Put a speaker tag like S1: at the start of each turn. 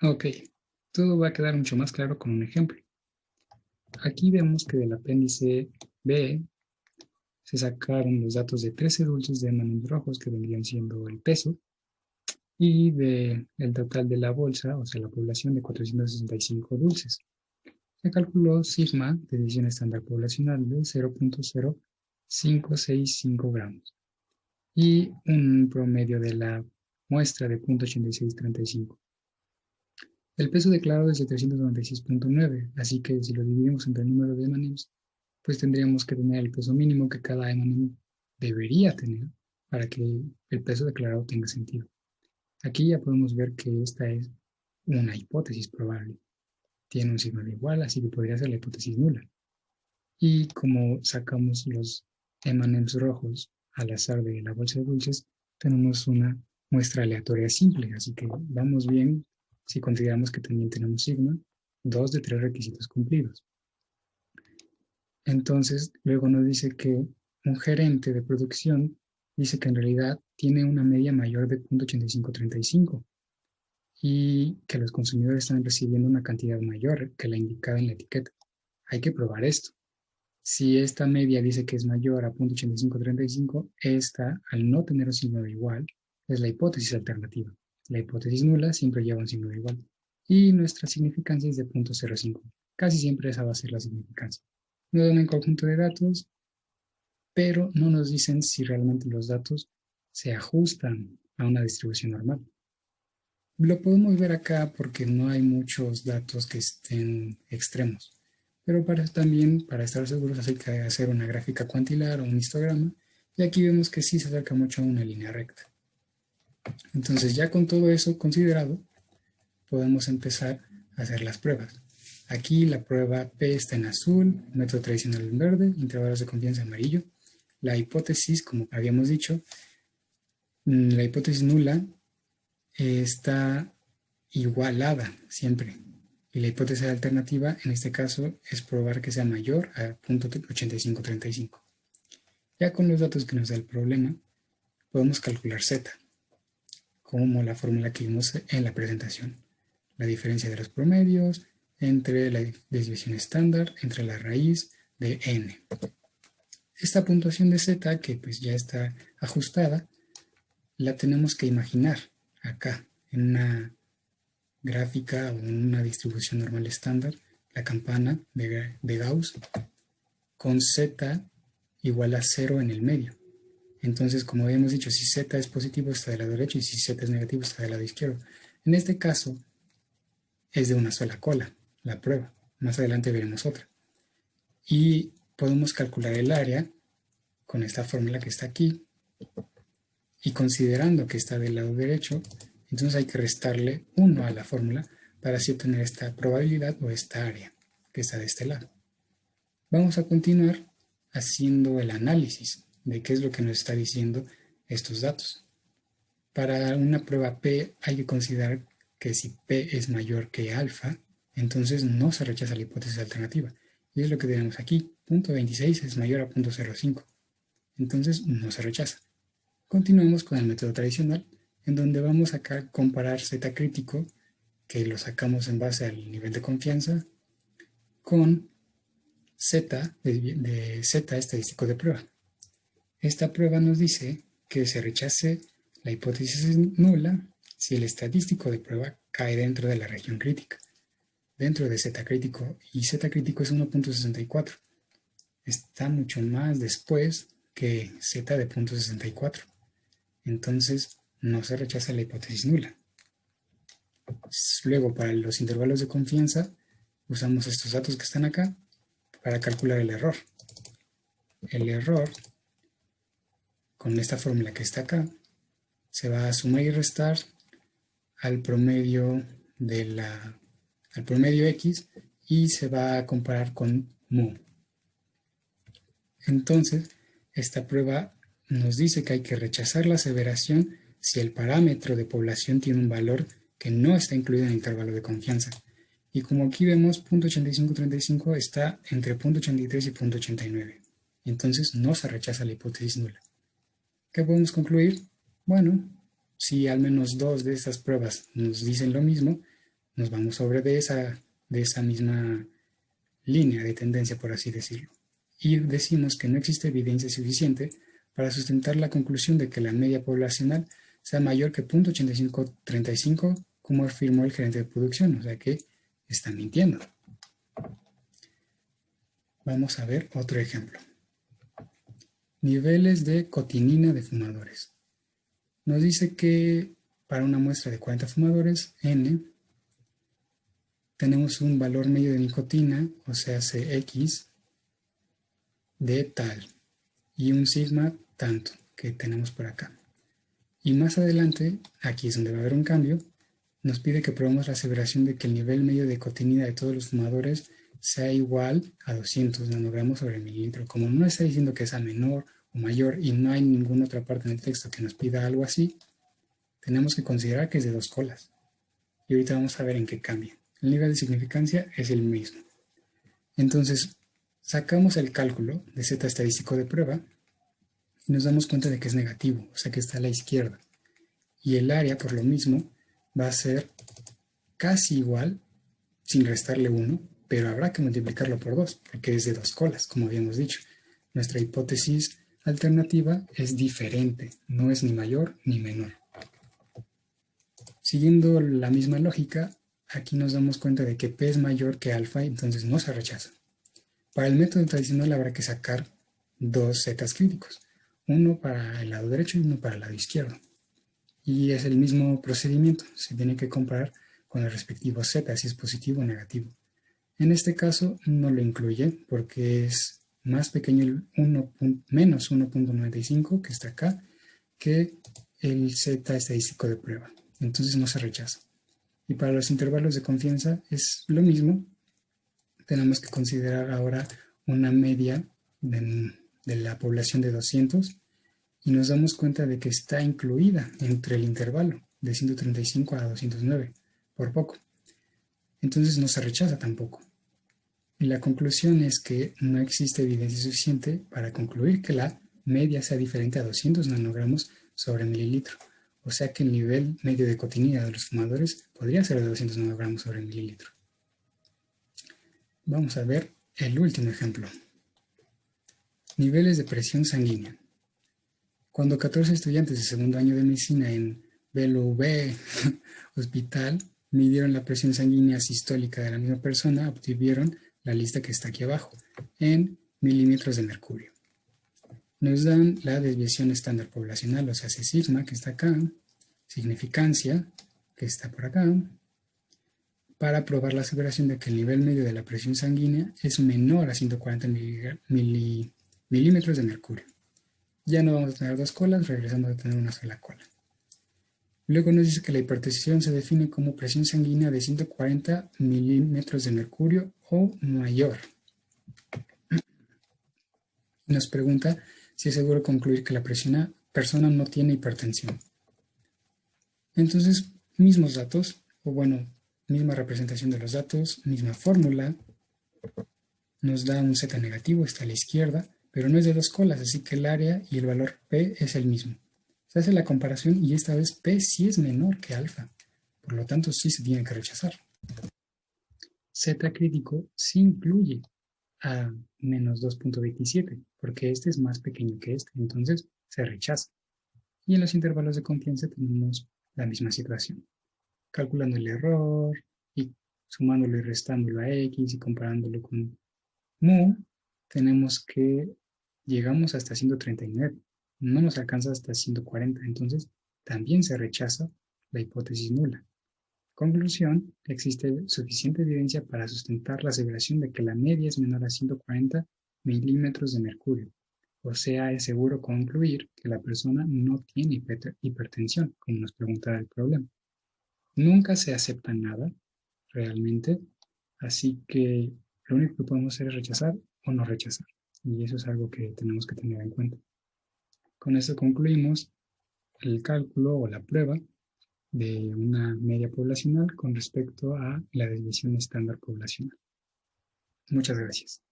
S1: Ok, todo va a quedar mucho más claro con un ejemplo. Aquí vemos que del apéndice B se sacaron los datos de 13 dulces de M&M's rojos que vendrían siendo el peso y del total de la bolsa, o sea, la población de 465 dulces. Se calculó sigma de desviación estándar poblacional de 0.0565 gramos y un promedio de la muestra de 0.8635. El peso declarado es de 396.9, así que si lo dividimos entre el número de M&M's, pues tendríamos que tener el peso mínimo que cada M&M debería tener para que el peso declarado tenga sentido. Aquí ya podemos ver que esta es una hipótesis probable. Tiene un signo de igual, así que podría ser la hipótesis nula. Y como sacamos los M&M's rojos al azar de la bolsa de dulces, tenemos una muestra aleatoria simple, así que vamos bien si consideramos que también tenemos sigma, 2 de 3 requisitos cumplidos. Entonces, luego nos dice que un gerente de producción dice que en realidad tiene una media mayor de 0.8535 y que los consumidores están recibiendo una cantidad mayor que la indicada en la etiqueta. Hay que probar esto. Si esta media dice que es mayor a 0.8535, esta, al no tener un signo de igual, es la hipótesis alternativa. La hipótesis nula siempre lleva un signo de igual. Y nuestra significancia es de 0.05. Casi siempre esa va a ser la significancia. Nos dan un conjunto de datos, pero no nos dicen si realmente los datos se ajustan a una distribución normal. Lo podemos ver acá porque no hay muchos datos que estén extremos. Pero para estar seguros hay que hacer una gráfica cuantilar o un histograma. Y aquí vemos que sí se acerca mucho a una línea recta. Entonces ya con todo eso considerado, podemos empezar a hacer las pruebas. Aquí la prueba P está en azul, método tradicional en verde, intervalos de confianza en amarillo. La hipótesis, como habíamos dicho, la hipótesis nula está igualada siempre. Y la hipótesis alternativa, en este caso, es probar que sea mayor a 0.8535. Ya con los datos que nos da el problema, podemos calcular Z, como la fórmula que vimos en la presentación. La diferencia de los promedios entre la desviación estándar, entre la raíz de n. Esta puntuación de Z, que pues ya está ajustada, la tenemos que imaginar acá, en una gráfica o en una distribución normal estándar, la campana de Gauss, con Z igual a 0 en el medio. Entonces, como habíamos dicho, si Z es positivo está del lado derecho y si Z es negativo está del lado izquierdo. En este caso, es de una sola cola, la prueba. Más adelante veremos otra. Y podemos calcular el área con esta fórmula que está aquí. Y considerando que está del lado derecho, entonces hay que restarle 1 a la fórmula para así obtener esta probabilidad o esta área que está de este lado. Vamos a continuar haciendo el análisis de qué es lo que nos está diciendo estos datos. Para una prueba P hay que considerar que si P es mayor que alfa, entonces no se rechaza la hipótesis alternativa. Y es lo que tenemos aquí, 0.26 es mayor a 0.05. Entonces no se rechaza. Continuamos con el método tradicional, en donde vamos a comparar Z crítico, que lo sacamos en base al nivel de confianza, con Z de Z estadístico de prueba. Esta prueba nos dice que se rechace la hipótesis nula si el estadístico de prueba cae dentro de la región crítica, dentro de Z crítico, y Z crítico es 1.64. Está mucho más después que Z de 0.64. Entonces, no se rechaza la hipótesis nula. Luego, para los intervalos de confianza, usamos estos datos que están acá para calcular el error. El error, con esta fórmula que está acá, se va a sumar y restar al promedio al promedio X y se va a comparar con mu. Entonces, esta prueba nos dice que hay que rechazar la aseveración si el parámetro de población tiene un valor que no está incluido en el intervalo de confianza. Y como aquí vemos, 0.8535 está entre 0.83 y 0.89. Entonces no se rechaza la hipótesis nula. ¿Qué podemos concluir? Bueno, si al menos dos de estas pruebas nos dicen lo mismo, nos vamos sobre de esa misma línea de tendencia, por así decirlo. Y decimos que no existe evidencia suficiente para sustentar la conclusión de que la media poblacional sea mayor que 0.8535, como afirmó el gerente de producción, o sea que está mintiendo. Vamos a ver otro ejemplo. Niveles de cotinina de fumadores. Nos dice que para una muestra de 40 fumadores, N, tenemos un valor medio de nicotina, o sea, Cx, de tal, y un sigma tanto, que tenemos por acá. Y más adelante, aquí es donde va a haber un cambio, nos pide que probemos la aseveración de que el nivel medio de cotinina de todos los fumadores sea igual a 200 nanogramos sobre mililitro. Como no está diciendo que sea menor o mayor y no hay ninguna otra parte en el texto que nos pida algo así, tenemos que considerar que es de 2 colas. Y ahorita vamos a ver en qué cambia. El nivel de significancia es el mismo. Entonces, sacamos el cálculo de Z estadístico de prueba y nos damos cuenta de que es negativo, o sea que está a la izquierda. Y el área, por lo mismo, va a ser casi igual, sin restarle 1, pero habrá que multiplicarlo por 2, porque es de 2 colas, como habíamos dicho. Nuestra hipótesis alternativa es diferente, no es ni mayor ni menor. Siguiendo la misma lógica, aquí nos damos cuenta de que P es mayor que alfa, entonces no se rechaza. Para el método tradicional habrá que sacar 2 zetas críticos, uno para el lado derecho y uno para el lado izquierdo. Y es el mismo procedimiento, se tiene que comparar con el respectivo z, si es positivo o negativo. En este caso no lo incluye porque es más pequeño el menos 1.95 que está acá que el z estadístico de prueba. Entonces no se rechaza. Y para los intervalos de confianza es lo mismo. Tenemos que considerar ahora una media de la población de 200 y nos damos cuenta de que está incluida entre el intervalo de 135 a 209, por poco. Entonces no se rechaza tampoco. Y la conclusión es que no existe evidencia suficiente para concluir que la media sea diferente a 200 nanogramos sobre mililitro. O sea que el nivel medio de cotinina de los fumadores podría ser de 200 nanogramos sobre mililitro. Vamos a ver el último ejemplo. Niveles de presión sanguínea. Cuando 14 estudiantes de segundo año de medicina en BLV Hospital midieron la presión sanguínea sistólica de la misma persona, obtuvieron la lista que está aquí abajo, en milímetros de mercurio. Nos dan la desviación estándar poblacional, o sea, C sigma, que está acá, significancia, que está por acá, para probar la aseveración de que el nivel medio de la presión sanguínea es menor a 140 milímetros de mercurio. Ya no vamos a tener 2 colas, regresamos a tener una sola cola. Luego nos dice que la hipertensión se define como presión sanguínea de 140 milímetros de mercurio o mayor. Nos pregunta si es seguro concluir que la persona no tiene hipertensión. Entonces, mismos datos, o bueno, misma representación de los datos, misma fórmula, nos da un Z negativo, está a la izquierda, pero no es de 2 colas, así que el área y el valor P es el mismo. Se hace la comparación y esta vez P sí es menor que alfa, por lo tanto sí se tiene que rechazar. Z crítico sí incluye a menos 2.27, porque este es más pequeño que este, entonces se rechaza. Y en los intervalos de confianza tenemos la misma situación. Calculando el error y sumándolo y restándolo a X y comparándolo con mu, tenemos que llegamos hasta 139. No nos alcanza hasta 140, entonces también se rechaza la hipótesis nula. Conclusión, existe suficiente evidencia para sustentar la aseveración de que la media es menor a 140 milímetros de mercurio. O sea, es seguro concluir que la persona no tiene hipertensión, como nos preguntaba el problema. Nunca se acepta nada, realmente, así que lo único que podemos hacer es rechazar o no rechazar. Y eso es algo que tenemos que tener en cuenta. Con esto concluimos el cálculo o la prueba de una media poblacional con respecto a la desviación estándar poblacional. Muchas gracias.